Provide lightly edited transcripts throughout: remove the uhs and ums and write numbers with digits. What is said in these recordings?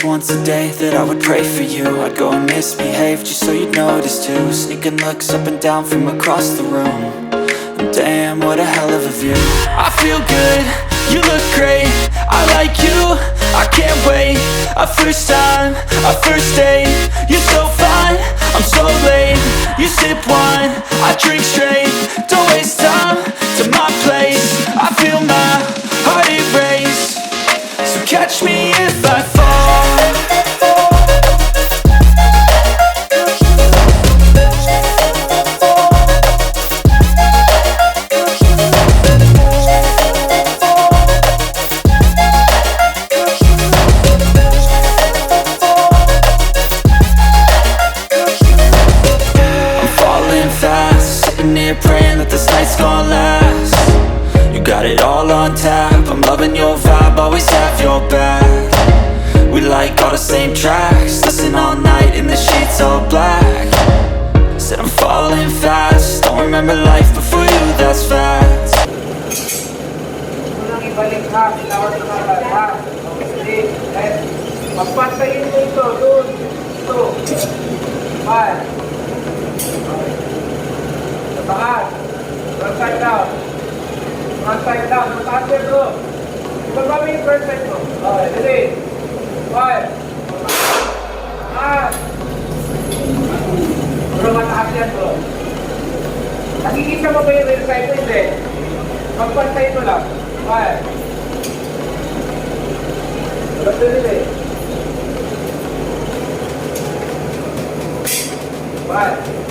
once a day that I would pray for you. I'd go and misbehave just so you'd notice too. Sneaking looks up and down from across the room. And damn, what a hell of a view. I feel good, you look great, I like you, I can't wait. A first time, a first date, you're so fine, I'm so late. You sip wine, I drink straight. Don't waste time to my place. I feel my heart erase. So catch me if I fall. Praying that this night's gonna last. You got it all on tap, I'm loving your vibe, always have your back. We like all the same tracks, listen all night in the sheets all black. Said I'm falling fast, don't remember life before you, that's facts. Unang ibalik ha, tinawag na mga ha. Okay, magpantayin mo ito, doon, ito. Five. Taas, front side down. Front side down, mataas yan bro. Ibaba mo yung front side mo. Okay, ready? 5. Taas. Bro, mataas yan bro. Nakikita mo ba yung rear side mo? Hindi. Magpantay mo lang. 5. Basta ready? 5.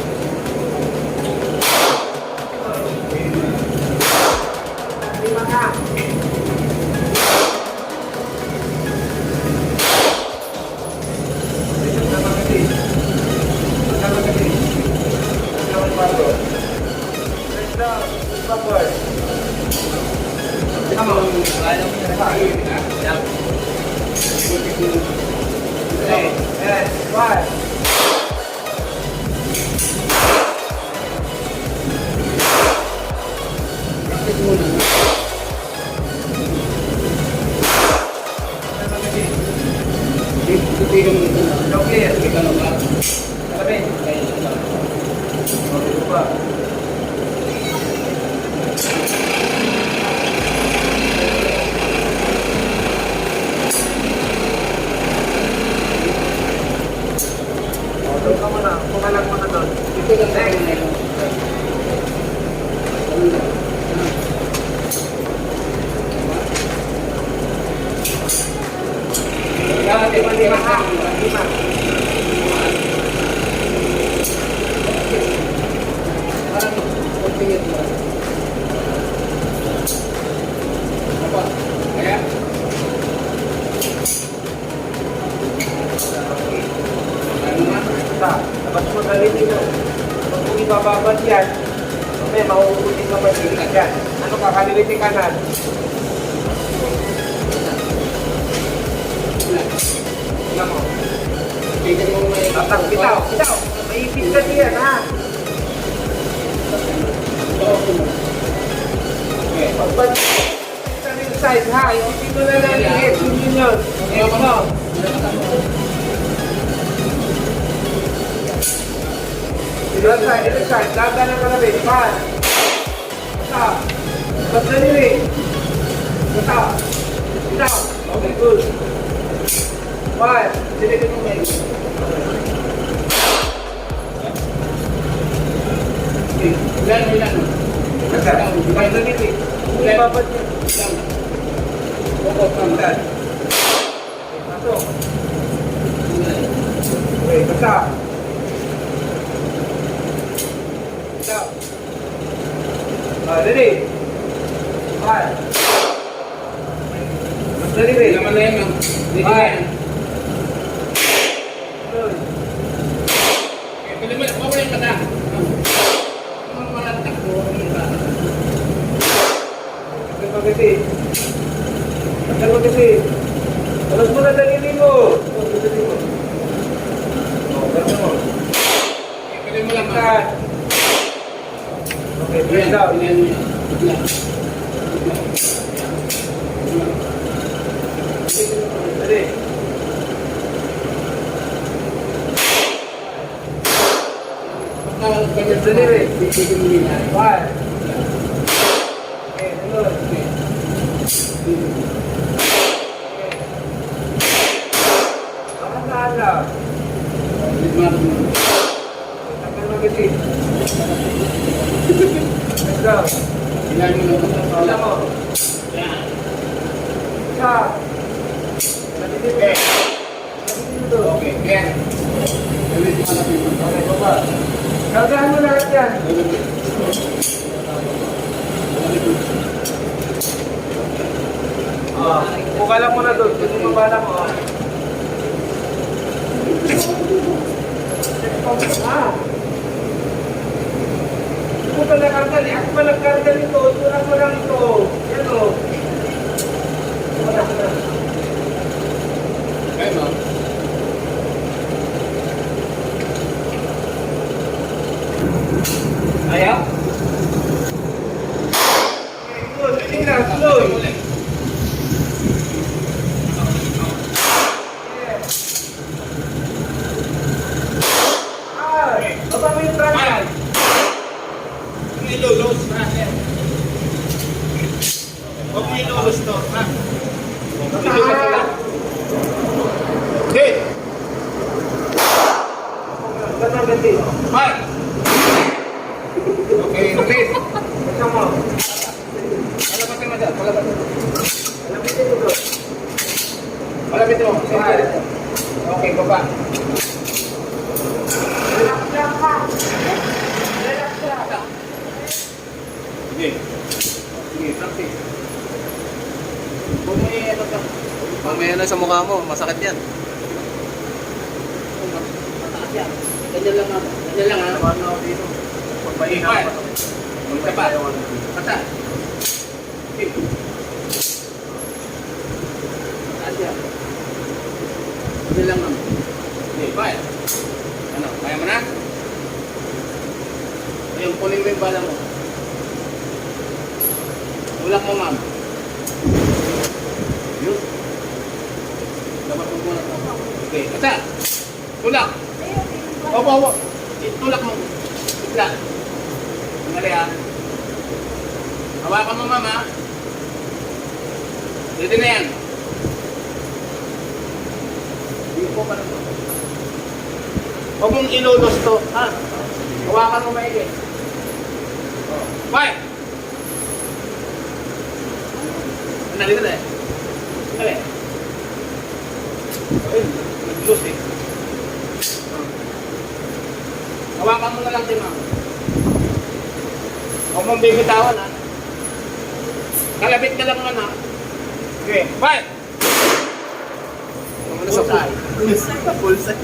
Dapat mo dalhin dito. Kung ibababad yan, may mahuhulit ka ba dyan? Ano ka, kalilitin kanan? Tingnan mo. Tatang, bitaw, bitaw. May ipit ka diyan, ha? Pagbad sa rin side, ha? Yung dito na naliit, yun yun. Ewan mo. Left side, lahat na ka na rin. Basta. Basta. Basta nili. Basta. Bitaw. Okay, good. 5. Silipin mo ngayon. Ilan. Basta. Basta nili. Ibabad niya. Basta. Pasok. Okay, basta. Ready? 5. Ready? Laman na yan. Ready na yan. Pili mo, mawala yung mata. Mawala ang takbo. Pagkakasi. Pagkakasi. Alas mo na dalili mo. Dalili mo. Dalili mo. Pili mo lang. Okay, breathe out. Ready? Ganyan dali. One. Okay, sunod. Saan lang? Tagal mag-isip. Let's go. Ilan mo? Isa. Okay. Okay, yan. Okay, baba. Gagahan mo lahat yan. Buka lang muna doon. Kasi mabala mo. Buka na kargal. Ako pa nagkargal ito. Tulak mo lang ito. Yan o. Wala ko na. Kaya mo? Ayaw? Okay, good. Hindi lang. Tuloy. Baba mo yung trangkal. Nilulos na. Huwag mo ilulos to. Ha? Okay. Ganun ganti. Five. Okay, release. Ito mo. Palabasin mo dyan. Palabasin. Alabitin mo doon. Palabasin mo. Okay, baba. Relax lang ka. Relax lang. Sige. Sige, practice. Huwag mo i-ano ka. Mamaya na sa mukha mo, masakit yan. Mataas yan. Ganyan lang ha. Ganyan lang ha. Ano ako dito? Okay, five. Magtapa. Mata. Okay. Mataas yan. Ganyan lang ha. Okay, five. Ano, kaya mo na? Ayun, kunin mo yung bala mo. Ulak mo, ma'am. Yun. Dapat mo muna. Okay, kata. Tulak. Opo, opo. Tulak mo. Itla. Nangali ha. Hawakan mo, ma'am ha. Ready na yan. Hindi po pa na to. Huwag mong ilulos to, ha? Hawakan mo maigi. Five! Nalito na eh. Nalito. Ayun, nag-lose eh. Hawakan mo na lang din, ma'am. Huwag mong bibitawan, ha? Kalabit ka lang naman, ha? Okay, five! Ano sa Pulsay.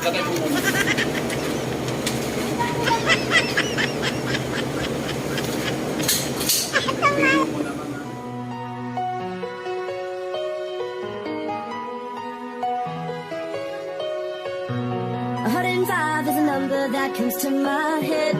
Lagay mo muna. Lagay mo muna, ma'am. 105 is a number that comes to my head.